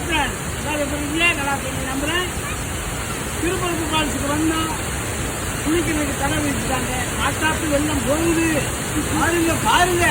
Friend நல்லா நம்புறேன். திருப்பரப்பு ஃபால்ஸுக்கு வந்தோம். குளிக்கிறதுக்கு தடை வச்சுட்டாங்க. காட்டாத்து வெள்ளம் போகுது. பாருங்க பாருங்க.